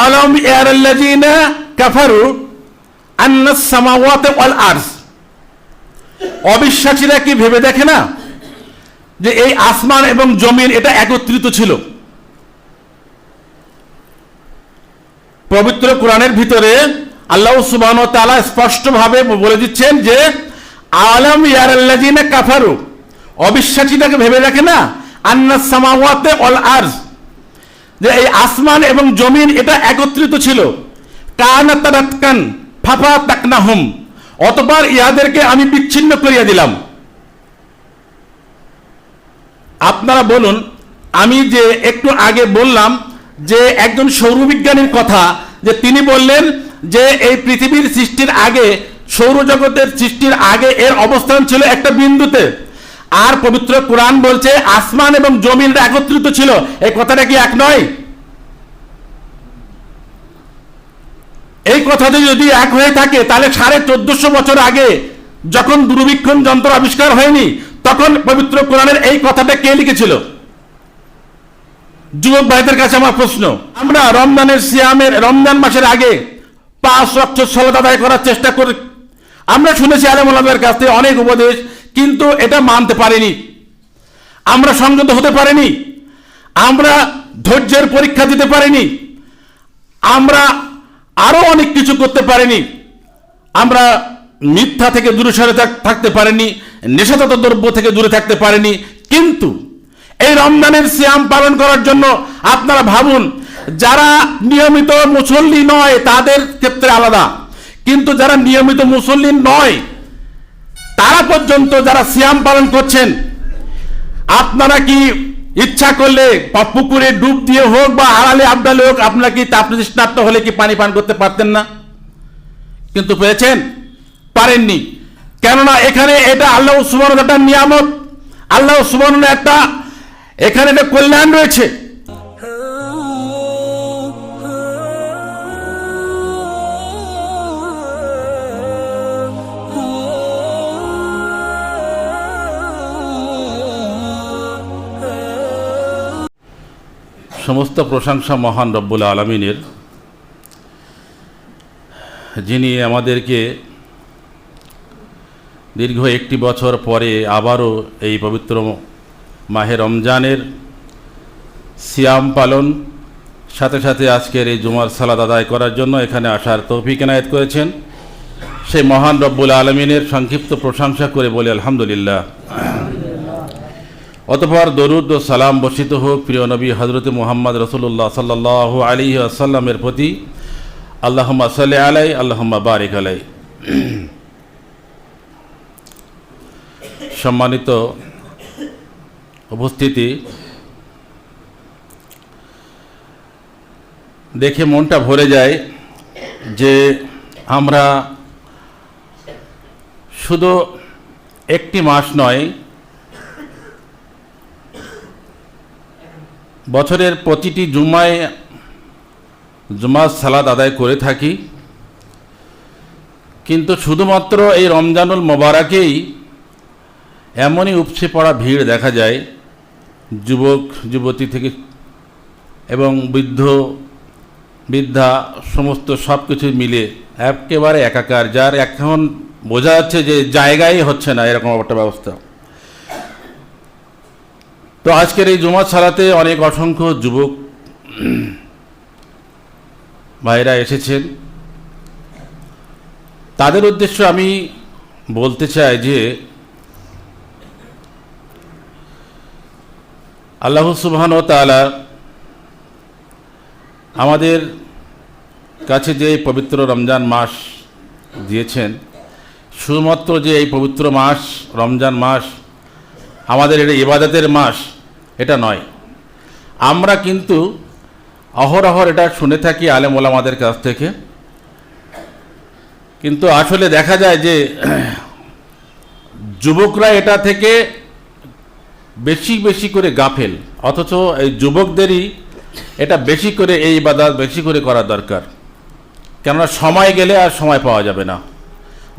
আলম ইয়ারাল্লাযিনা কাফারু আন্নাস সামাওয়াতি ওয়াল আরজ, অবিশ্বাসীরা কি ভেবে দেখে না যে এই আসমান এবং জমিন এটা একত্রিত ছিল? পবিত্র কোরআনের ভিতরে আল্লাহ সুবহানাহু ওয়া তাআলা স্পষ্টভাবে বলে দিচ্ছেন যে আলম ইয়ারাল্লাযিনা কাফারু, অবিশ্বাসীটাকে ভেবে দেখে না আন্নাস সামাওয়াতি ওয়াল আরজ, যে এই আসমান এবং জমিন এটা একত্রিত ছিল। কানাত রাতকান ফাফাতাকনাহুম, অতঃপর ইহাদেরকে আমি বিচ্ছিন্ন করিয়া দিলাম। আপনারা বলুন, আমি যে একটু আগে বললাম যে একজন সৌরবিজ্ঞানীর কথা, যে তিনি বললেন যে এই পৃথিবীর সৃষ্টির আগে, সৌরজগতের সৃষ্টির আগে এর অবস্থান ছিল একটা বিন্দুতে, আর পবিত্র কোরআন বলছে আসমান এবং জমিন একত্রিত ছিল। এই কথাটা কি এক নয়? এই কথাটা যদি এক হয়ে থাকে তাহলে 1450 বছর আগে যখন দূরবীক্ষণ যন্ত্র আবিষ্কার হয়নি, তখন পবিত্র কোরআনের এই কথাটা কে লিখেছিল? যুবক ভাইদের কাছে আমার প্রশ্ন, আমরা রমজানের সিয়ামের, রমজান মাসের আগে 5 ওয়াক্ত সালাত আদায় করার চেষ্টা করি। আমরা শুনেছি আলেম ওলামাদের কাছ থেকে অনেক উপদেশ, কিন্তু এটা মানতে পারিনি, আমরা সংযত হতে পারিনি, আমরা ধৈর্যের পরীক্ষা দিতে পারিনি, আমরা আরো অনেক কিছু করতে পারিনি, আমরা মিথ্যা থেকে দূরে সরে থাকতে পারিনি, নেশাজাত দ্রব্য থেকে দূরে থাকতে পারিনি। কিন্তু এই রমজানের সিয়াম পালন করার জন্য আপনারা ভাবুন, যারা নিয়মিত মুসল্লি নয় তাদের ক্ষেত্রে আলাদা, কিন্তু যারা নিয়মিত মুসল্লি নয় তারা পর্যন্ত যারা সিয়াম পালন করছেন, আপনারা কি ইচ্ছা করলে পুকুরে ডুব দিয়ে হোক বা আড়ালে আবডালে হোক, আপনারা কি তৃষ্ণার্ত হলে কি পানি পান করতে পারতেন না? কিন্তু পেয়েছেন? পারেননি। কেননা এখানে এটা আল্লাহ সুবহানাহু ওয়া তাআলার একটা নিয়ামত, আল্লাহ সুবহানাহু ওয়া তাআলা একটা এখানে একটা কল্যাণ রয়েছে। সমস্ত প্রশংসা মহান রব্বুল আলামিনের, যিনি আমাদেরকে দীর্ঘ 1 বছর পরে আবারও এই পবিত্র মাহে রমজানের সিয়াম পালন, সাথে সাথে আজকের এই জুমার সালাত আদায় করার জন্য এখানে আসার তৌফিক এনায়েত করেছেন। সেই মহান রব্বুল আলামিনের সংক্ষিপ্ত প্রশংসা করে বলি আলহামদুলিল্লাহ। অতঃপর দরুদ ও সালাম বর্ষিত হোক প্রিয় নবী হযরত মুহাম্মদ রাসূলুল্লাহ সাল্লাল্লাহু আলাইহি ওয়াসাল্লামের প্রতি। আল্লাহুম্মা সাল্লি আলাইহি আল্লাহুম্মা বারিক আলাইহি। সম্মানিত উপস্থিতি, দেখে মনটা ভরে যায় যে আমরা শুধু একটি মাস নয়, বছরের প্রতিটি জুমায় জুমার সালাত আদায় করে থাকি, কিন্তু শুধুমাত্র এই রমজানুল মোবারকেই এমনই উপচে পড়া ভিড় দেখা যায়, যুবক যুবতী থেকে এবং বৃদ্ধা সমস্ত সব কিছু মিলে একেবারে একাকার, যার এখন বোঝা যাচ্ছে যে জায়গায় হচ্ছে না, এরকম একটা ব্যবস্থা। তো আজকের এই জুমার সালাতে অনেক অসংখ্য যুবক ভাইরা এসেছেন। তাদের উদ্দেশ্য আমি বলতে চাই যে আল্লাহ সুবহানাহু ওয়া তাআলা আমাদের কাছে যে পবিত্র রমজান মাস দিয়েছেন, শুধুমাত্র যে এই পবিত্র মাস রমজান মাস আমাদের এটা ইবাদতের মাস এটা নয়। আমরা কিন্তু অহরহর এটা শুনে থাকি আলেম ওলামাদের কাছ থেকে, কিন্তু আসলে দেখা যায় যে যুবকরা এটা থেকে বেশি বেশি করে গাফেল, অথচ এই যুবকদেরই এটা বেশি করে এই ইবাদত বেশি করে করা দরকার। কেননা সময় গেলে আর সময় পাওয়া যাবে না।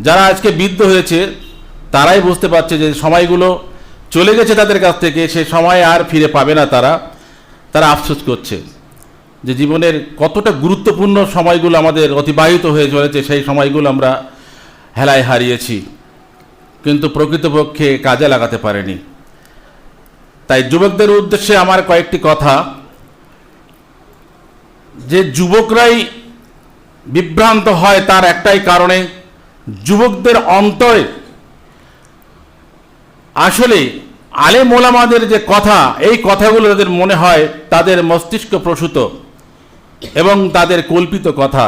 যারা আজকে বৃদ্ধ হয়েছে তারাই বুঝতে পারছে যে সময়গুলো চলে গেছে তাদের কাছ থেকে, সে সময় আর ফিরে পাবে না। তারা আফসোস করছে যে জীবনের কতটা গুরুত্বপূর্ণ সময়গুলো আমাদের অতিবাহিত হয়ে চলেছে, সেই সময়গুলো আমরা হেলায় হারিয়েছি, কিন্তু প্রকৃতপক্ষে কাজে লাগাতে পারেনি। তাই যুবকদের উদ্দেশ্যে আমার কয়েকটি কথা, যে যুবকরাই বিভ্রান্ত হয় তার একটাই কারণে, যুবকদের অন্তরে আসলে আলেম ওলামাদের যে কথা, এই কথাগুলো তাদের মনে হয় তাদের মস্তিষ্ক প্রসূত এবং তাদের কল্পিত কথা।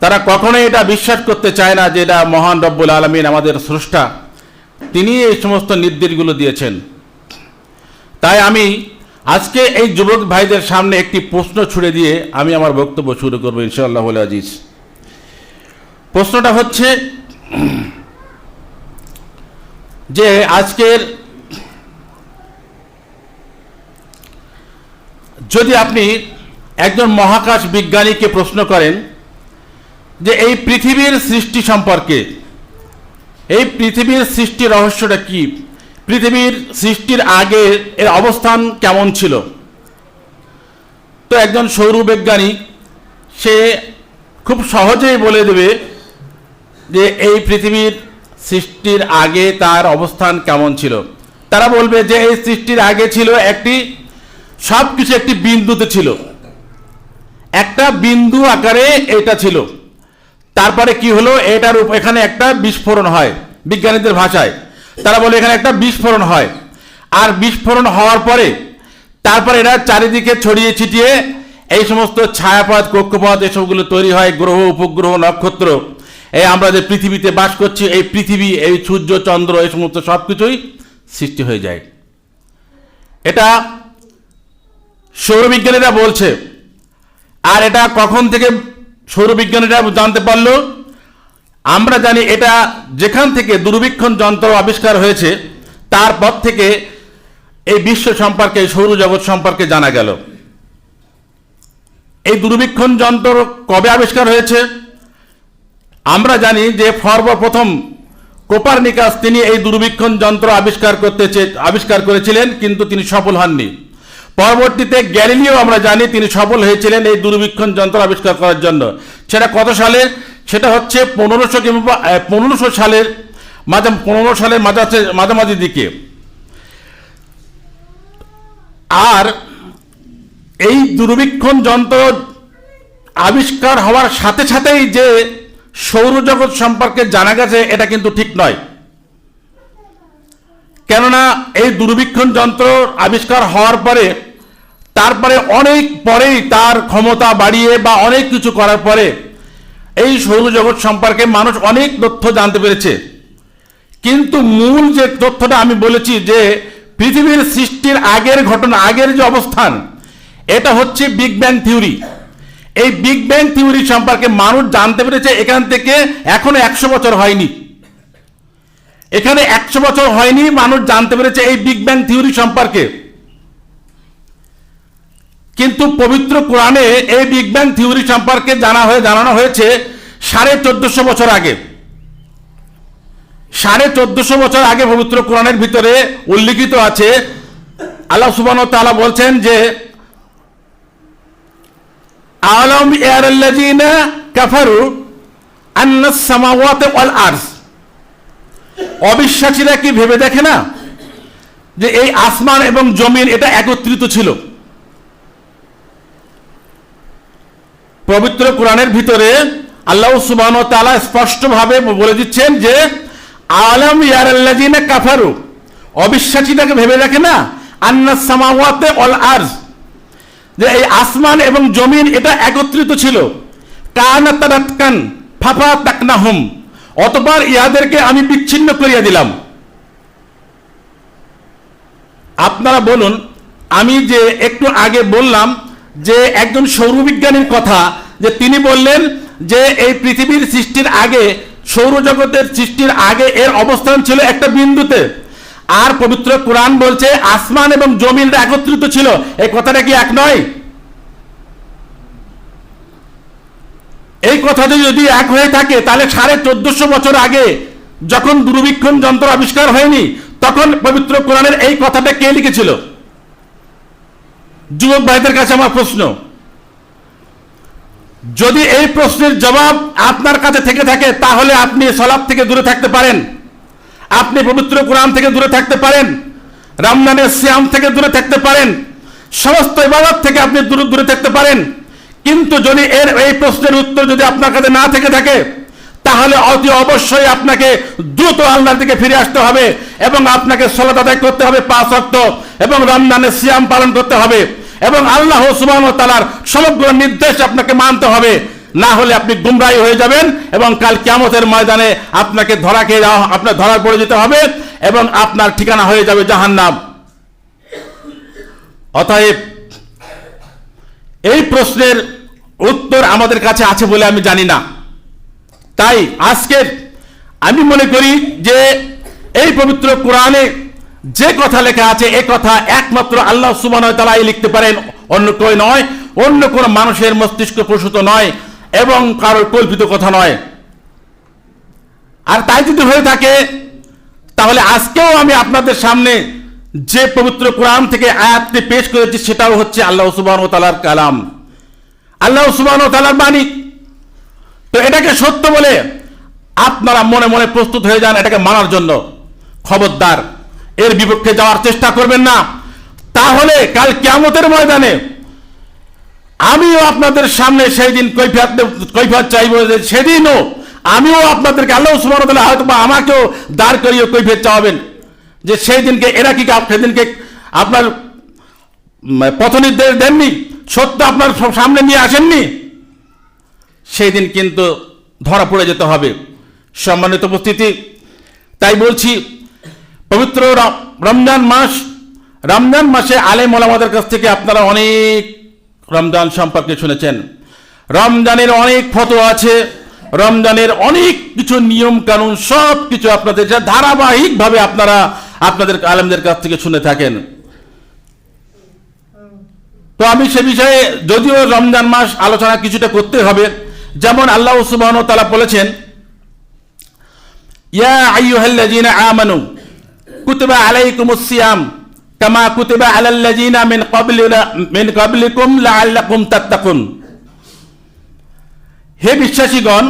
তারা কখনোই এটা বিশ্বাস করতে চায় না যে এটা মহান রব্বুল আলামিন, আমাদের স্রষ্টা, তিনি এই সমস্ত নির্দেশগুলো দিয়েছেন। তাই আমি আজকে এই যুবক ভাইদের সামনে একটি প্রশ্ন ছুড়ে দিয়ে আমি আমার বক্তব্য শুরু করবো ইনশাআল্লাহ আজিজ। প্রশ্নটা হচ্ছে যে আজকের যদি আপনি একজন মহাকাশ বিজ্ঞানীকে প্রশ্ন করেন যে এই পৃথিবীর সৃষ্টি সম্পর্কে, এই পৃথিবীর সৃষ্টির রহস্যটা কি, পৃথিবীর সৃষ্টির আগে এর অবস্থান কেমন ছিল, তো একজন সৌরবিজ্ঞানী সে খুব সহজেই বলে দেবে যে এই পৃথিবীর সৃষ্টির আগে তার অবস্থান কেমন ছিল। তারা বলবে যে এই সৃষ্টির আগে ছিল সব কিছু একটি বিন্দুতে ছিল, একটা বিন্দু আকারে এটা ছিল। তারপরে কি হলো, এখানে একটা বিস্ফোরণ হয়, বিজ্ঞানীদের ভাষায় তারা বলে এখানে একটা বিস্ফোরণ হয়, আর বিস্ফোরণ হওয়ার পরে তারপরে এরা চারিদিকে ছড়িয়ে ছিটিয়ে এই সমস্ত ছায়াপথ, কক্ষপথ এসবগুলো তৈরি হয়, গ্রহ, উপগ্রহ, নক্ষত্র, এই আমরা যে পৃথিবীতে বাস করছি, এই পৃথিবী, এই সূর্য, চন্দ্র, এই সমস্ত সব কিছুই সৃষ্টি হয়ে যায়। এটা সৌরবিজ্ঞানীরা বলছে। আর এটা কখন থেকে সৌরবিজ্ঞানীরা জানতে পারলো? আমরা জানি এটা যেখান থেকে দূরবীক্ষণ যন্ত্র আবিষ্কার হয়েছে তারপর থেকে এই বিশ্ব সম্পর্কে, সৌরজগৎ সম্পর্কে জানা গেল। এই দূরবীক্ষণ যন্ত্র কবে আবিষ্কার হয়েছে? আমরা জানি যে সর্বপ্রথম কোপারনিকাস তিনি এই দূরবীক্ষণ যন্ত্র আবিষ্কার করেছিলেন, কিন্তু তিনি সফল হননি। পরবর্তীতে গ্যালিলিও আমরা জানি তিনি সফল হয়েছিলেন এই দূরবীক্ষণ যন্ত্র আবিষ্কার করার জন্য। সেটা কত সালে? সেটা হচ্ছে 1500 সালের মাঝামাঝি দিকে। আর এই দূরবীক্ষণ যন্ত্র আবিষ্কার হওয়ার সাথে সাথেই যে সৌরজগৎ সম্পর্কে জানা গেছে এটা কিন্তু ঠিক নয়। কেননা এই দূরবীক্ষণ যন্ত্র আবিষ্কার হওয়ার পরে তারপরে অনেক পরেই তার ক্ষমতা বাড়িয়ে বা অনেক কিছু করার পরে এই সৌরজগৎ সম্পর্কে মানুষ অনেক তথ্য জানতে পেরেছে। কিন্তু মূল যে তথ্যটা আমি বলেছি যে পৃথিবীর সৃষ্টির আগের ঘটনা, আগের যে অবস্থান, এটা হচ্ছে বিগ ব্যাং থিওরি। এই বিগ ব্যাং থিওরি সম্পর্কে মানুষ জানতে পেরেছে এখান থেকে এখনো 100 বছর হয়নি। এখানে 100 বছর হয়নি মানুষ জানতে পেরেছে এই বিগ ব্যাং থিওরি সম্পর্কে। কিন্তু পবিত্র কোরআনে এই বিগ ব্যাং থিওরি সম্পর্কে জানানো হয়েছে 1450 বছর আগে। 1450 বছর আগে পবিত্র কোরআনের ভিতরে উল্লিখিত আছে, আল্লাহ সুবহানাহু ওয়া তাআলা বলছেন যে আলাম ইয়ারাল্লাযিনা কাফারু আন্নাস সামাওয়াতি ওয়াল আরজ, অবিশ্বাসীরা কি ভেবে দেখে না যে এই আসমান এবং জমিন এটা একত্রিত ছিল। পবিত্র কোরআনের ভিতরে আল্লাহ সুবহানাহু ওয়া তাআলা স্পষ্টভাবে বলে দিচ্ছেন যে আলাম ইয়ারাল্লাযিনা কাফারু, অবিশ্বাসীটাকে ভেবে দেখে না আন্নাস সামাওয়াতি ওয়াল আরজ, যে এই আসমান এবং জমিন এটা একত্রিত ছিল। কানাতারাতকান ফাফাতাকনাহুম, অতঃপর ইহাদেরকে আমি বিচ্ছিন্ন করিয়া দিলাম। আপনারা বলুন, আমি যে একটু আগে বললাম যে একজন সৌরবিজ্ঞানীর কথা, যে তিনি বললেন যে এই পৃথিবীর সৃষ্টির আগে, সৌরজগতের সৃষ্টির আগে এর অবস্থান ছিল একটা বিন্দুতে, আর পবিত্র কোরআন বলছে আসমান এবং জমিন একত্রিত ছিল। এই কথাটা কি এক নয়? এই কথাটা যদি এক হয়ে থাকে তাহলে 1450 বছর আগে যখন দূরবীক্ষণ যন্ত্র আবিষ্কার হয়নি তখন পবিত্র কোরআনের এই কথাটা কে লিখেছিল? যুবক ভাইদের কাছে আমার প্রশ্ন। যদি এই প্রশ্নের জবাব আপনার কাছে থেকে থাকে তাহলে আপনি সালাত থেকে দূরে থাকতে পারেন, আপনি পবিত্র কোরআন থেকে দূরে থাকতে পারেন, রমজানের সিয়াম থেকে দূরে থাকতে পারেন, সমস্ত ইবাদত থেকে আপনি দূরে থাকতে পারেন। কিন্তু যদি এই প্রশ্নের উত্তর যদি আপনার কাছে না থেকে থাকে তাহলে অতি অবশ্যই আপনাকে দ্রুত আল্লাহর দিকে ফিরে আসতে হবে এবং আপনাকে সালাত আদায় করতে হবে 5 ওয়াক্ত এবং রমজানের সিয়াম পালন করতে হবে এবং আল্লাহ সুবহানাহু ওয়া তাআলার সমগ্র নির্দেশ আপনাকে মানতে হবে। না হলে আপনি গুমরাহী হয়ে যাবেন এবং কাল কিয়ামতের ময়দানে আপনাকে আপনার ধরা পড়ে যেতে হবে এবং আপনার ঠিকানা হয়ে যাবে জাহান্নাম। অতএব এই প্রশ্নের উত্তর আমাদের কাছে আছে বলে আমি জানি না। তাই আজকে আমি মনে করি যে এই পবিত্র কোরআনে যে কথা লেখা আছে এই কথা একমাত্র আল্লাহ সুবহানাহু ওয়া তাআলাই লিখতে পারেন, অন্য কেউ নয়, অন্য কোনো মানুষের মস্তিষ্ক প্রসূত নয় এবং কারোর কল্পিত কথা নয়। আর তাই যদি হয়ে থাকে তাহলে আজকেও আমি আপনাদের সামনে যে পবিত্র কোরআন থেকে আয়াতটি পেশ করেছি সেটাও হচ্ছে আল্লাহ সুবহানাহু ওয়া তাআলার কালাম, আল্লাহ সুবহানাহু ওয়া তাআলার বাণী। তো এটাকে সত্য বলে আপনারা মনে মনে প্রস্তুত হয়ে যান এটাকে মানার জন্য। খবরদার এর বিপক্ষে যাওয়ার চেষ্টা করবেন না, তাহলে কাল কিয়ামতের ময়দানে আমিও আপনাদের সামনে সেই দিন কৈফিয়ত চাইবো, যে সেদিনও আমিও আপনাদেরকে আল্লাহ সুবহানাহু ওয়া তাআলা হয়তো বা আমাকেও দাঁড় করিয়ে কৈফিয়ত চাওয়াবেন যে সেই দিনকে এরা কি সেদিনকে আপনার পথনির্দেশ দেননি, সত্য আপনার সামনে নিয়ে আসেননি, সেই দিন কিন্তু ধরা পড়ে যেতে হবে। সম্মানিত উপস্থিতি, তাই বলছি পবিত্র রমজান মাসে আলেম ওলামাদের কাছ থেকে আপনারা অনেক রমজান সম্পর্কে শুনেছেন। রমজানের অনেক ফতোয়া আছে, রমজানের অনেক কিছু নিয়ম কানুন সব কিছু আপনাদের ধারাবাহিকভাবে আপনারা আপনাদের আলেমদের কাছ থেকে শুনে থাকেন। তো আমি সে বিষয়ে যদিও রমজান মাস আলোচনা কিছুটা করতে হবে, যেমন আল্লাহ সুবহানাহু ওয়া তাআলা বলেছেন, ইয়া আইয়ুহাল্লাযীনা আমানু কুতিবা আলাইকুমুস সিয়াম কামা কুতিবা আলাল্লাযীনা মিন ক্বাবলিকুম লাআল্লাকুম তাত্তাকুন। হে বিশ্বাসীগণ,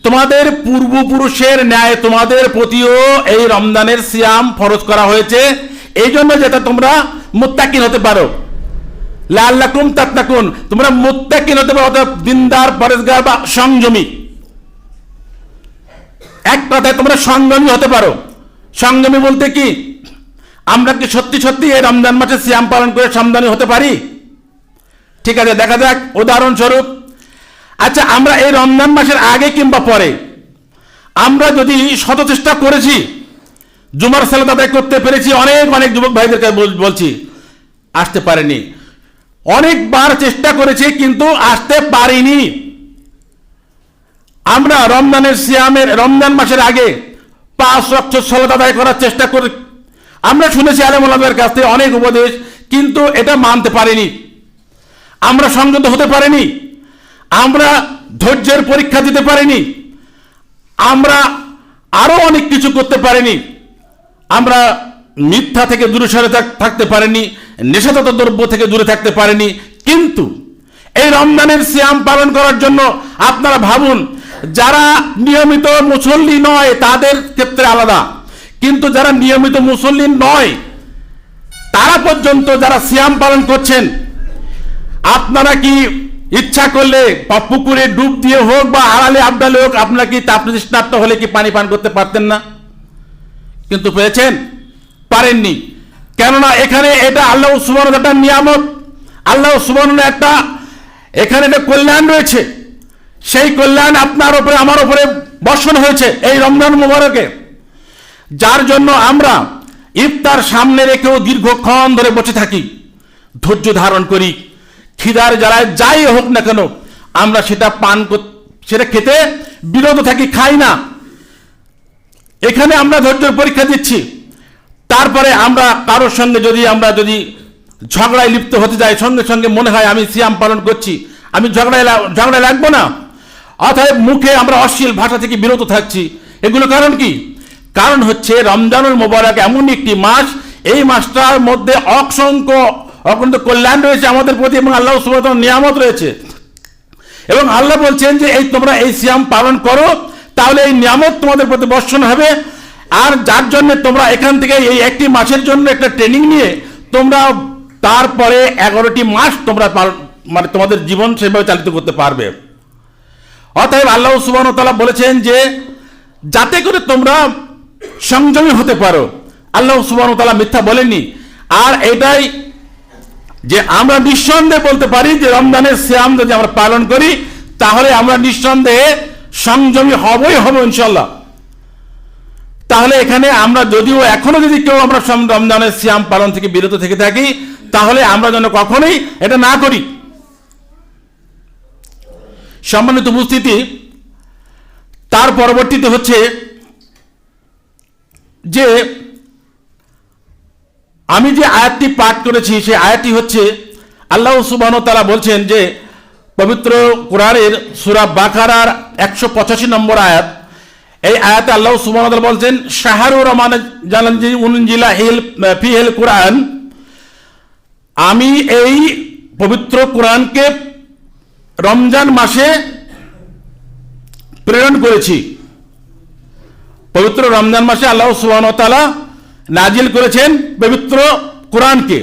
তোমাদের পূর্বপুরুষের ন্যায় তোমাদের প্রতিও এই রমজানের সিয়াম ফরজ করা হয়েছে, এই জন্য যাতে তোমরা মুত্তাকিন হতে পারো। লাআল্লাকুম তাত্তাকুন, তোমরা মুত্তাকিন হতে পারো, অর্থাৎ দিনদার, পরেজগার বা সংযমী। এক কথায় তোমরা সংযমী হতে পারো। সংযমী বলতে কি, আমরা কি সত্যি সত্যি এই রমজান মাসে সিয়াম পালন করে সংযমী হতে পারি? ঠিক আছে, দেখা যাক উদাহরণস্বরূপ। আচ্ছা, আমরা এই রমজান মাসের আগে কিংবা পরে আমরা যদি শত চেষ্টা করেছি, জুমার সালাত আদায় করতে পেরেছি, অনেক যুবক ভাইদেরকে বলছি আসতে পারেনি, অনেকবার চেষ্টা করেছি কিন্তু আসতে পারিনি। আমরা রমজান মাসের আগে 5 ওয়াক্ত সালাত আদায় করার চেষ্টা করি। আমরা শুনেছি আলেম ওলামাদের কাছ থেকে অনেক উপদেশ, কিন্তু এটা মানতে পারিনি। আমরা সংযত হতে পারিনি, আমরা ধৈর্যের পরীক্ষা দিতে পারিনি, আমরা আরো অনেক কিছু করতে পারিনি, আমরা মিথ্যা থেকে দূরে সরে থাকতে পারিনি, নেশাজাত দ্রব্য থেকে দূরে থাকতে পারিনি। কিন্তু এই রমজানের সিয়াম পালন করার জন্য আপনারা ভাবুন, যারা নিয়মিত মুসল্লি নয় তাদের ক্ষেত্রে আলাদা, কিন্তু যারা নিয়মিত মুসল্লি নয় তারা পর্যন্ত যারা সিয়াম পালন করছেন, আপনারা কি ইচ্ছা করলে পুকুরে ডুব দিয়ে হোক বা আড়ালে আবডালে হোক, আপনারা কি তৃষ্ণার্ত হলে কি পানি পান করতে পারতেন না? কিন্তু পেয়েছেন? পারেননি। কেননা এখানে এটা আল্লাহ সুবহানাহু ওয়া তাআলার একটা নিয়ামত, আল্লাহ সুবহানাহু একটা এখানে একটা কল্যাণ রয়েছে। সেই কল্যাণ আপনার উপরে আমার উপরে বর্ষণ হয়েছে এই রমজান মুবারকে, যার জন্য আমরা ইফতার সামনে রেখেও দীর্ঘক্ষণ ধরে বসে থাকি, ধৈর্য ধারণ করি, খিদার জ্বালায় যাই হোক না কেন আমরা সেটা খেতে বিরত থাকি, খাই না। এখানে আমরা ধৈর্যের পরীক্ষা দিচ্ছি। তারপরে আমরা কারোর সঙ্গে যদি ঝগড়ায় লিপ্ত হতে যাই, সঙ্গে সঙ্গে মনে হয় আমি সিয়াম পালন করছি, আমি ঝগড়ায় লাগবো না। অতএব মুখে আমরা অশ্লীল ভাষা থেকে বিরত থাকছি। এগুলো কারণ কি? কারণ হচ্ছে রমজানুল মুবারক এমন একটি মাস, এই মাসটার মধ্যে অসংখ্য কল্যাণ রয়েছে আমাদের প্রতি এবং আল্লাহ সুবহানাহু ওয়া তাআলার নিয়ামত রয়েছে। এবং আল্লাহ বলছেন যে এই তোমরা এই সিয়াম পালন করো, তাহলে এই নিয়ামত তোমাদের প্রতি বর্ষণ হবে। আর যার জন্য তোমরা এখান থেকে এই একটি মাসের জন্য একটা ট্রেনিং নিয়ে তোমরা তারপরে 11টি মাস তোমরা মানে তোমাদের জীবন সেভাবে চালিত করতে পারবে। অতএব আল্লাহ সুবহানাহু ওয়া তাআলা বলেছেন যে যাতে করে তোমরা সংযমী হতে পারো। আল্লাহ সুবহানাহু ওয়া তাআলা মিথ্যা বলেননি। আর এটাই যে আমরা নিঃসন্দেহে বলতে পারি যে রমজানের সিয়াম যদি আমরা পালন করি তাহলে আমরা নিঃসন্দেহে সংযমী হবই হব ইনশাআল্লাহ। তাহলে এখানে আমরা যদিও এখনো যদি কেউ আমরা রমজানের সিয়াম পালন থেকে বিরত থেকে থাকি, তাহলে আমরা যেন কখনোই এটা না করি। সম্মানিত উপস্থিতি, তার পরবর্তীতে হচ্ছে যে আমি যে আয়াতটি পাঠ করেছি সেই আয়াতটি হচ্ছে আল্লাহ সুবহানাহু ওয়া তাআলা বলছেন যে পবিত্র কোরআনের সূরা বাকারার 185 নম্বর আয়াত, এই আয়াতে আল্লাহ সুবহানাহু ওয়া তাআলা বলছেন শাহরুর রমাদান উনজিলা ফিহিল কোরআন, আমি এই পবিত্র কোরআনকে রমজান মাসে প্রেরণ করেছি। পবিত্র রমজান মাসে আল্লাহ সুবহানাহু ওয়া তাআলা নাজিল করেছেন পবিত্র কোরআনকে।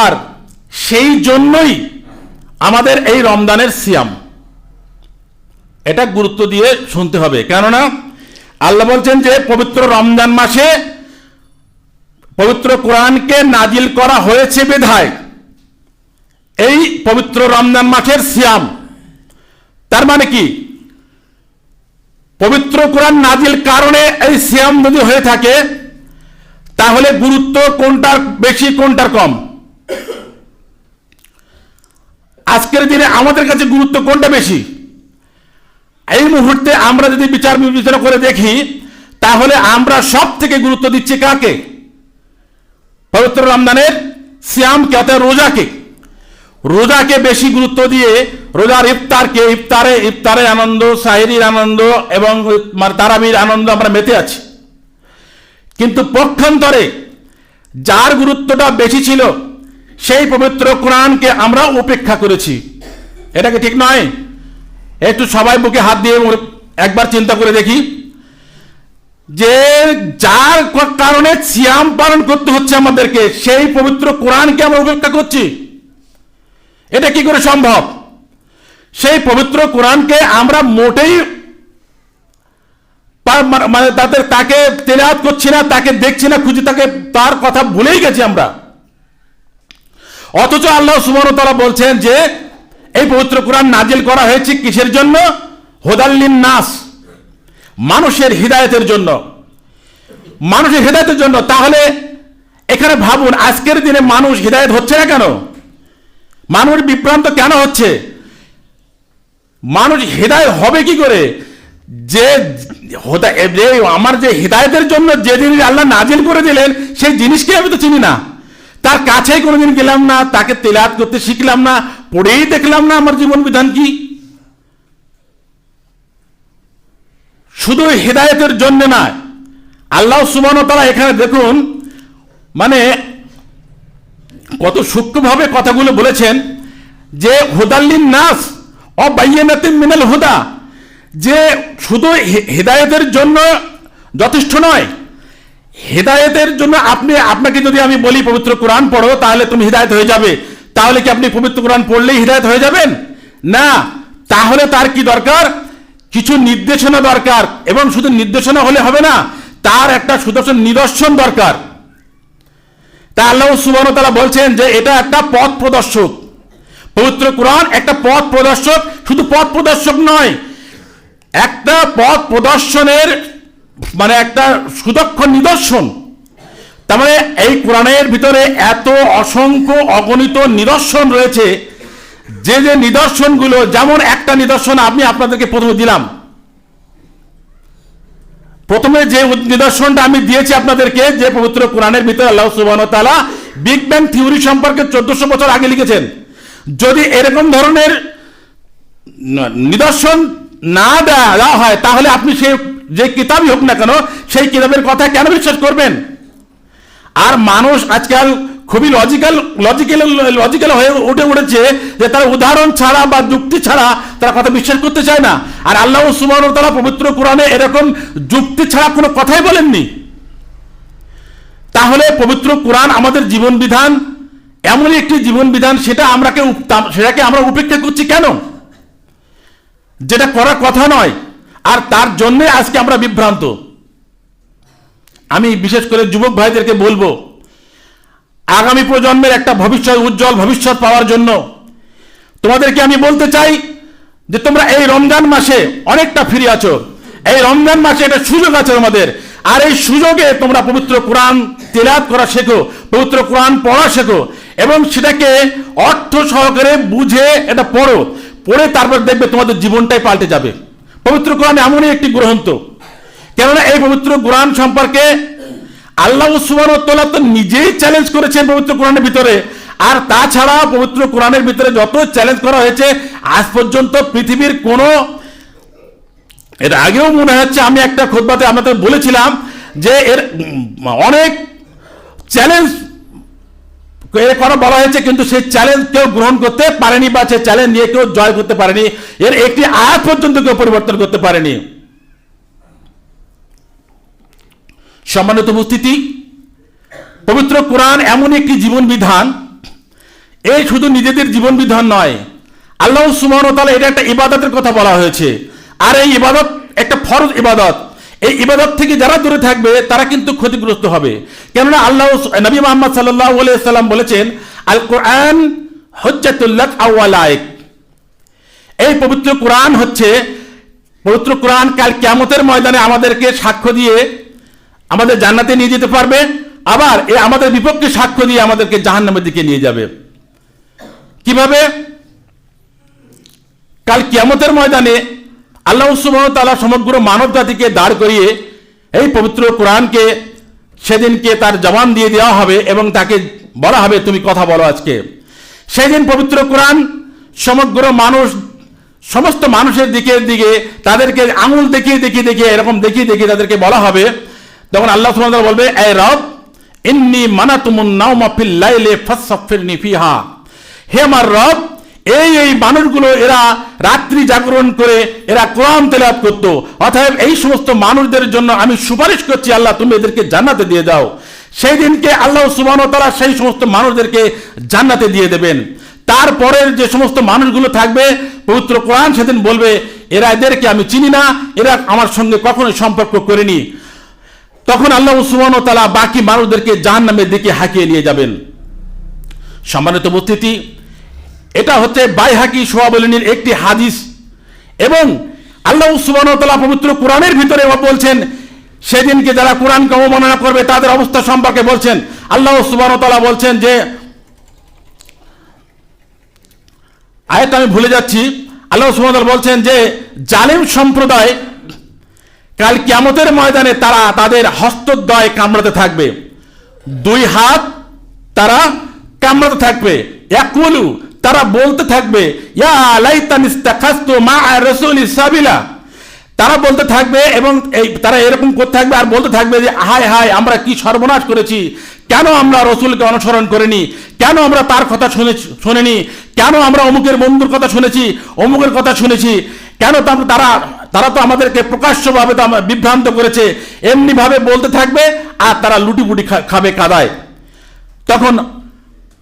আর সেই জন্যই আমাদের এই রমজানের সিয়াম, এটা গুরুত্ব দিয়ে শুনতে হবে। কেননা আল্লাহ বলছেন যে পবিত্র রমজান মাসে পবিত্র কোরআনকে নাজিল করা হয়েছে বিধায় এই পবিত্র রমজান মাসের সিয়াম। তার মানে কি, পবিত্র কোরআন নাজিল কারণে এই সিয়াম যদি হয়ে থাকে তাহলে গুরুত্ব কোনটার বেশি কোনটার কম? আজকের দিনে আমাদের কাছে গুরুত্ব কোনটা বেশি? এই মুহূর্তে আমরা যদি বিচার বিবেচনা করে দেখি তাহলে আমরা সব থেকে গুরুত্ব দিচ্ছি কাকে? পবিত্র রমজানের সিয়ামকে, অর্থাৎ রোজাকে। রোজাকে বেশি গুরুত্ব দিয়ে রোজার ইফতারে আনন্দ, সাহরির আনন্দ এবং তারাবির আনন্দ আমরা মেতে আছি। কিন্তু পক্ষান্তরে যার গুরুত্বটা বেশি ছিল সেই পবিত্র কোরআনকে আমরা উপেক্ষা করেছি। এটা কি ঠিক নয়? একটু সবাই বুকে হাত দিয়ে একবার চিন্তা করে দেখি যে যার কারণে সিয়াম পালন করতে হচ্ছে আমাদেরকে, সেই পবিত্র কোরআনকে আমরা উপেক্ষা করছি। এটা কি করে সম্ভব? সেই পবিত্র কোরআনকে আমরা মোটেই মানে তাকে তেলাওয়াত করছি না, তাকে দেখছি না, খুঁজে তার কথা ভুলেই গেছি আমরা। অথচ আল্লাহ সুবহানাহু ওয়া তাআলা বলছেন যে এই পবিত্র কোরআন নাজিল করা হয়েছে কিসের জন্য? হুদাল নাস, মানুষের হিদায়াতের জন্য, মানুষের হিদায়াতের জন্য। তাহলে এখানে ভাবুন, আজকের দিনে মানুষ হিদায়াত হচ্ছে না কেন? মানুষ বিভ্রান্ত কেন হচ্ছে? মানুষ হিদায়াত হবে কি করে? যে আমার যে হিদায়াতের জন্য যে জিনিস আল্লাহ নাজিল করে দিলেন সেই জিনিসকে আমি তো চিনি না, তার কাছেই কোনোদিন গেলাম না, তাকে তেলাওয়াত করতে শিখলাম না, পড়েই দেখলাম না আমার জীবন বিধান কি। শুধু হিদায়াতের জন্য নয়, আল্লাহ সুবহানাহু ওয়া তাআলা এখানে দেখুন মানে কত সূক্ষ্মভাবে কথাগুলো বলেছেন যে হুদাল্লিন নাস ও বাইয়িনাতিন মিনাল হুদা, যে শুধু হিদায়াতের জন্য যথেষ্ট নয়। হিদায়াতের জন্য আপনাকে যদি আমি বলি পবিত্র কোরআন পড়ো তাহলে তুমি হিদায়াত হয়ে যাবে, তাহলে কি আপনি পবিত্র কোরআন পড়লেই হিদায়াত হয়ে যাবেন? না, তাহলে তার কি দরকার? কিছু নির্দেশনা দরকার, এবং শুধু নির্দেশনা হলে হবে না, তার একটা সুদর্শন নিদর্শন দরকার। তা আল্লাহ সুবহানাহু ওয়া তাআলা বলছেন যে এটা একটা পথ প্রদর্শক। পবিত্র কোরআন একটা পথ প্রদর্শক, শুধু পথ প্রদর্শক নয়, একটা পথ প্রদর্শনের মানে একটা সুদক্ষ নিদর্শন। তার মানে এই কোরআনের ভিতরে এত অসংখ্য অগণিত নিদর্শন রয়েছে, যে যে নিদর্শনগুলো, যেমন একটা নিদর্শন আমি আপনাদেরকে প্রথমে দিলাম। প্রথমে যে নিদর্শনটা আমি দিয়েছি আপনাদেরকে, যে পবিত্র কোরআনের ভিতরে আল্লাহ সুবহানাহু ওয়া তাআলা বিগ ব্যাং থিওরি সম্পর্কে 1400 বছর আগে লিখেছেন। যদি এরকম ধরনের নিদর্শন না দেওয়া হয় তাহলে আপনি যে কিতাবই হোক না কেন সেই কিতাবের কথা কেন বিশ্বাস করবেন? আর মানুষ আজকাল খুবই লজিক্যাল হয়ে উঠেছে যে তারা উদাহরণ ছাড়া বা যুক্তি ছাড়া তারা কথা বিশ্বাস করতে চায় না। আর আল্লাহ সুবহানাহু ওয়া তাআলা পবিত্র কোরআনে এরকম যুক্তি ছাড়া কোনো কথাই বলেননি। তাহলে পবিত্র কোরআন আমাদের জীবন বিধান, এমনই একটি জীবন বিধান, সেটাকে আমরা উপেক্ষা করছি কেন? যেটা করার কথা নয়, আর তার জন্য আজকে আমরা বিভ্রান্ত। আমি বিশেষ করে যুবক ভাইদেরকে বলবো, আগামী প্রজন্মের একটা উজ্জ্বল ভবিষ্যৎ পাওয়ার জন্য তোমাদেরকে আমি বলতে চাই যে তোমরা এই রমজান মাসে অনেকটা ফিরে আছো। এই রমজান মাসে একটা সুযোগ আছে তোমাদের, আর এই সুযোগে তোমরা পবিত্র কোরআন তেলাওয়াত করা শেখো, পবিত্র কোরআন পড়া শেখো, এবং সেটাকে অর্থ সহকারে বুঝে এটা পড়ে তারপর দেখবে তোমাদের জীবনটাই পাল্টে যাবে। পবিত্র কোরআন এমনই একটি গ্রন্থ, কেননা এই পবিত্র কোরআন সম্পর্কে আল্লাহ সুবহানাহু ওয়া তাআলা তো নিজেই চ্যালেঞ্জ করেছেন পবিত্র কোরআনের ভিতরে। আর তাছাড়া পবিত্র কোরআনের ভিতরে যত চ্যালেঞ্জ করা হয়েছে আজ পর্যন্ত পৃথিবীর কোনো, এর আগেও মনে হচ্ছে আমি একটা খুতবাতে আপনাদের বলেছিলাম যে এর অনেক চ্যালেঞ্জ করা বলা হয়েছে, কিন্তু সেই চ্যালেঞ্জ কেউ গ্রহণ করতে পারেনি বা সেই চ্যালেঞ্জ নিয়ে কেউ জয় করতে পারেনি। এর একটি আয়াত পর্যন্ত কেউ পরিবর্তন করতে পারেনি। সম্মানিত উপস্থিতি, পবিত্র কোরআন এমন একটি জীবন বিধান, এই শুধু নিজেদের জীবন বিধান নয়, আল্লাহ সুবহানাহু ওয়া তাআলা এটা একটা ইবাদতের কথা বলা হয়েছে। আর এই ইবাদত একটা ফরজ ইবাদত। এই ইবাদত থেকে যারা দূরে থাকবে তারা কিন্তু ক্ষতিগ্রস্ত হবে। কেননা নবী মুহাম্মদ সাল্লাল্লাহু আলাইহি ওয়াসাল্লাম বলেছেন, আল কোরআন হুজ্জাতুল লাক আও আলাইক। এই পবিত্র কোরআন হচ্ছে, পবিত্র কোরআন কাল কিয়ামতের ময়দানে আমাদেরকে সাক্ষ্য দিয়ে আমাদের জান্নাতে নিয়ে যেতে পারবে, আবার আমাদের বিপক্ষে সাক্ষ্য দিয়ে আমাদেরকে জাহান্নামের দিকে নিয়ে যাবে। কিভাবে? কাল কিয়ামতের ময়দানে আল্লাহ সুবহানাহু ওয়া তাআলা সমগ্র মানব জাতিকে দাঁড় করিয়ে এই পবিত্র কোরআনকে সেদিনকে তার জবান দিয়ে দেওয়া হবে এবং তাকে বলা হবে তুমি কথা বলো আজকে। সেদিন পবিত্র কোরআন সমস্ত মানুষের দিকে তাদেরকে আঙুল দেখিয়ে এরকম দেখিয়ে তাদেরকে বলা হবে। তখন আল্লাহ সুবহানাহু ওয়া তাআলা বলবে, এ রব ইন্নী মানাতুমুন নাওমা ফিল লাইলি ফাসফিরনি ফিহা। হে আমার রব, এই মানুষগুলো এরা রাত্রি জাগরণ করে এরা কোরআন তেলাওয়াত করতো, অতএব এই সমস্ত মানুষদের জন্য আমি সুপারিশ করছি, আল্লাহ তুমি এদেরকে জান্নাতে দিয়ে দাও। সেই দিনকে আল্লাহ সুবহানাহু ওয়া তাআলা সেই সমস্ত মানুষদেরকে জান্নাতে দিয়ে দেবেন। তারপরের যে সমস্ত মানুষগুলো থাকবে, পবিত্র কোরআন সেদিন বলবে এদেরকে আমি চিনি না, এরা আমার সঙ্গে কখনোই সম্পর্ক করেনি। তখন আল্লাহ সুবহানাহু ওয়া তাআলা বাকি মানুষদেরকে জাহান্নামের দিকে হাঁকিয়ে নিয়ে যাবেন। সম্মানিত উপস্থিতি, এটা হচ্ছে বাইহাকি সোয়াবলিনীর একটি হাদিস, এবং আল্লাহ সুবহানাহু ওয়া তাআলা পবিত্র কোরআনের ভিতরে বলছেন সেদিনকে যারা কোরআনকে অবমাননা করবে তাদের অবস্থা সম্পর্কে বলছেন। আল্লাহ সুবহানাহু ওয়া তাআলা বলছেন যে, আয়াতটা আমি ভুলে যাচ্ছি, আল্লাহ সুবহানাহু ওয়া তাআলা বলছেন যে জালিম সম্প্রদায় কাল কিয়ামতের ময়দানে তারা তাদের হস্তদ্বয় কামড়াতে থাকবে, দুই হাত তারা কামড়াতে থাকবে। ইয়াকুলু, তারা বলতে থাকবে, ইয়া লাইতানি ইস্তাখাস্তু মা রাসূলি সাবিলা। তারা বলতে থাকবে এবং তারা এরকম করতে থাকবে আর বলতে থাকবে যে হায় হায়, আমরা কি সর্বনাশ করেছি, কেন আমরা রাসূলকে অনুসরণ করিনি, কেন আমরা তার কথা শুনিনি, কেন আমরা অমুকের বন্ধুর কথা শুনেছি, অমুকের কথা শুনেছি, কেন তারা তো আমাদেরকে প্রকাশ্যভাবে বিভ্রান্ত করেছে। এমনি ভাবে বলতে থাকবে আর তারা লুটিপুটি খাবে কাদায়। তখন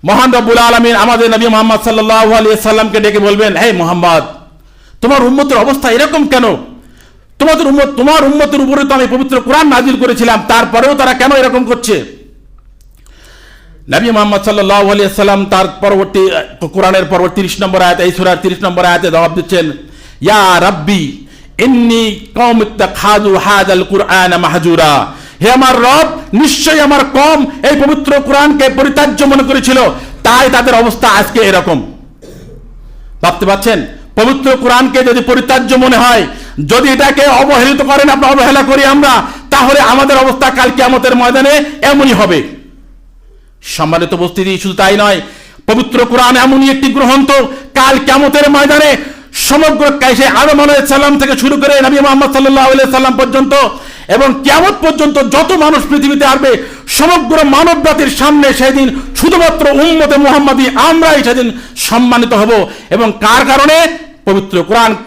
মহান রব্বুল আলামিন আমাদের নবী মুহাম্মদ সাল্লাল্লাহু আলাইহি সাল্লামকে ডেকে বলবেন, হে মুহাম্মদ, তোমার উম্মতের অবস্থা এরকম কেন? তোমার উম্মতের উপরে তো আমি পবিত্র কোরআন নাজিল করেছিলাম, তারপরেও তারা কেন এরকম করছে? নবী মুহাম্মদ সাল্লাল্লাহু আলাইহি সাল্লাম তার কোরআনের পরবর্তী 30 নম্বর আয়াত, এই সূরার 30 নম্বর আয়াতে জবাব দিচ্ছেন, ইয়া রাব্বি ইন্নী কওমি ইত্তাখাযু হাযাল কুরআনা মাহজুরা। হে আমার রব, নিশ্চয়ই আমার কওম এই পবিত্র কোরআনকে পরিত্যাজ্য মনে করেছিল, তাই তাদের অবস্থা আজকে এরকম। ভাবতে পারছেন, পবিত্র কোরআনকে যদি পরিত্যাজ্য মনে হয়, যদি এটাকে অবহেলিত করেন, অবহেলা করি আমরা, তাহলে আমাদের অবস্থা কাল কিয়ামতের ময়দানে এমনই হবে। সম্মানিত উপস্থিতি, শুধু তাই নয়, পবিত্র কোরআন এমনই একটি গ্রন্থ, কাল কিয়ামতের ময়দানে সমগ্র আদম আলাইহিস সালাম থেকে শুরু করে নবী মুহাম্মদ সাল্লাল্লাহু আলাইহি সাল্লাম পর্যন্ত এবং কিয়ামত পর্যন্ত যত মানুষ পৃথিবীতে আসবে সমগ্র মানব জাতির সামনে সেদিন শুধুমাত্র উম্মতে মুহাম্মাদি আমরাই সেদিন সম্মানিত হব। এবং কার কারণে? পবিত্র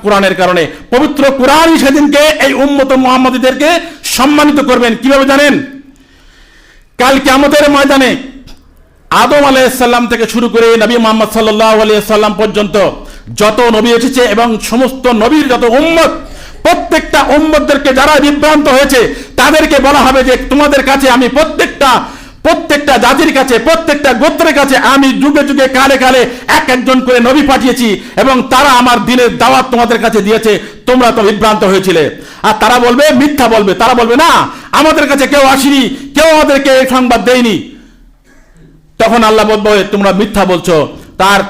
কোরআনের কারণে। পবিত্র কোরআনই সেদিনকে এই উম্মতে মুহাম্মাদিদেরকে সম্মানিত করবেন। কিভাবে জানেন? কাল কিয়ামতের ময়দানে আদম আলাইহিস সালাম থেকে শুরু করে নবী মুহাম্মদ সাল্লাল্লাহু আলাইহি সাল্লাম পর্যন্ত যত নবী এসেছে এবং সমস্ত নবীর যত উম্মত, প্রত্যেকটা উম্মতদেরকে যারা বিভ্রান্ত হয়েছে তাদেরকে বলা হবে যে তোমাদের কাছে আমি প্রত্যেকটা জাতির কাছে, প্রত্যেকটা গোত্রের কাছে আমি যুগে যুগে কালে কালে এক একজন করে নবী পাঠিয়েছি এবং তারা আমার দিনের দাওয়াত তোমাদের কাছে দিয়েছে, তোমরা তো বিভ্রান্ত হয়েছিলে। আর তারা বলবে, মিথ্যা বলবে, তারা বলবে না আমাদের কাছে কেউ আসেনি, কেউ আমাদেরকে এই সংবাদ দেয়নি। তখন আল্লাহ বলবে তোমরা মিথ্যা বলছো।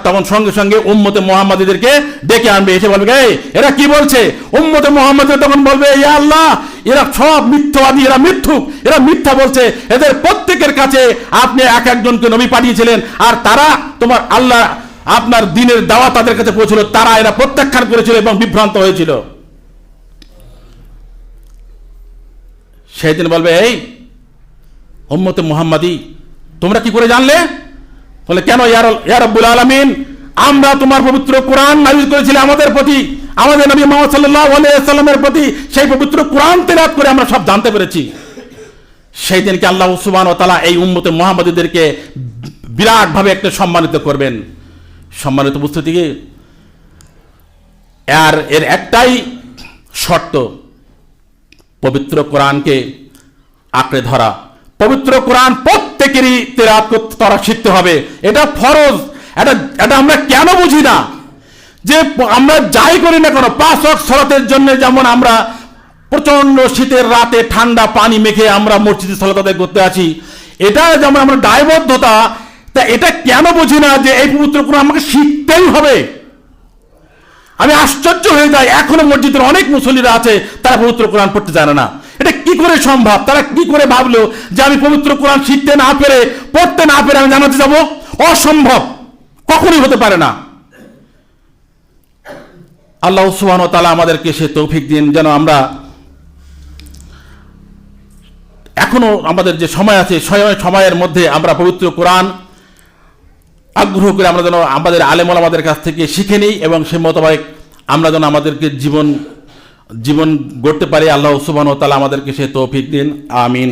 তখন সঙ্গে সঙ্গে উম্মতে মুহাম্মাদীদেরকে ডেকে আনবে, এসে বলবে এই এরা কি বলছে? উম্মতে মুহাম্মাদ তখন বলবে ইয়া আল্লাহ, এরা সব মিথ্যাবাদী, এরা মিথ্যুক, এরা মিথ্যা বলছে, এদের প্রত্যেকের কাছে আপনি এক একজনকে নবী পাঠিয়েছিলেন আর তারা তোমার আল্লাহ আপনার দ্বীনের দাওয়াত তাদের কাছে পৌঁছল, তারা এরা প্রত্যাখ্যান করেছিল এবং বিভ্রান্ত হয়েছিল। সেই দিন বলবে এই উম্মতে মুহাম্মাদী তোমরা কি করে জানলে? বলে কেন ইয়া রাব্বুল আলামিন, আমরা তোমার পবিত্র কোরআন নাযিল করেছিলাম আমাদের প্রতি, আমাদের নবী মুহাম্মদ সাল্লাল্লাহু আলাইহি ওয়াসাল্লামের প্রতি, সেই পবিত্র কোরআন তেলাওয়াত করে আমরা সব জানতে পেরেছি। সেই দিনকে আল্লাহ সুবহানাহু ওয়া তাআলা এই উম্মতে মুহাম্মাদীদেরকে বিরাটভাবে একটা সম্মানিত করবেন। সম্মানিত উপস্থিতি, এর একটাই শর্ত, পবিত্র কোরআনকে আঁকড়ে ধরা। পবিত্র কোরআন প্রত্যেকেরই তেলাওয়াত করতে তারা শিখতে হবে, এটা ফরজ। এটা আমরা কেন বুঝি না যে আমরা যাই করি না কেন 5 ওয়াক্ত সালাতের জন্য, যেমন আমরা প্রচন্ড শীতের রাতে ঠান্ডা পানি মেখে আমরা মসজিদে সালাত আদায় করতে আছি, এটা যেমন আমরা দায়বদ্ধতা, তা এটা কেন বুঝি না যে এই পবিত্র কোরআন আমাকে শিখতেই হবে। আমি আশ্চর্য হয়ে যাই, এখনো মসজিদের অনেক মুসল্লিরা আছে তারা পবিত্র কোরআন পড়তে জানে না। এটা কি করে সম্ভব? তারা কি করে ভাবলো যে আমি পবিত্র কোরআন শিখতে না পেরে, পড়তে না পেরে আমি জানাতে যাব? অসম্ভব, কখনোই হতে পারে না। আল্লাহ সুবহানাহু ওয়া তাআলা আমাদেরকে সে তৌফিক দিন যেন আমরা এখনো আমাদের যে সময় আছে সময়ের মধ্যে আমরা পবিত্র কোরআন আগ্রহ করে আমরা যেন আমাদের আলেম ওলামাদের কাছ থেকে শিখে নিই এবং সে মোতাবেক আমরা যেন আমাদেরকে জীবন গড়তে পারি। আল্লাহ সুবহানাহু ওয়া তাআলা আমাদেরকে সে তৌফিক দিন, আমিন।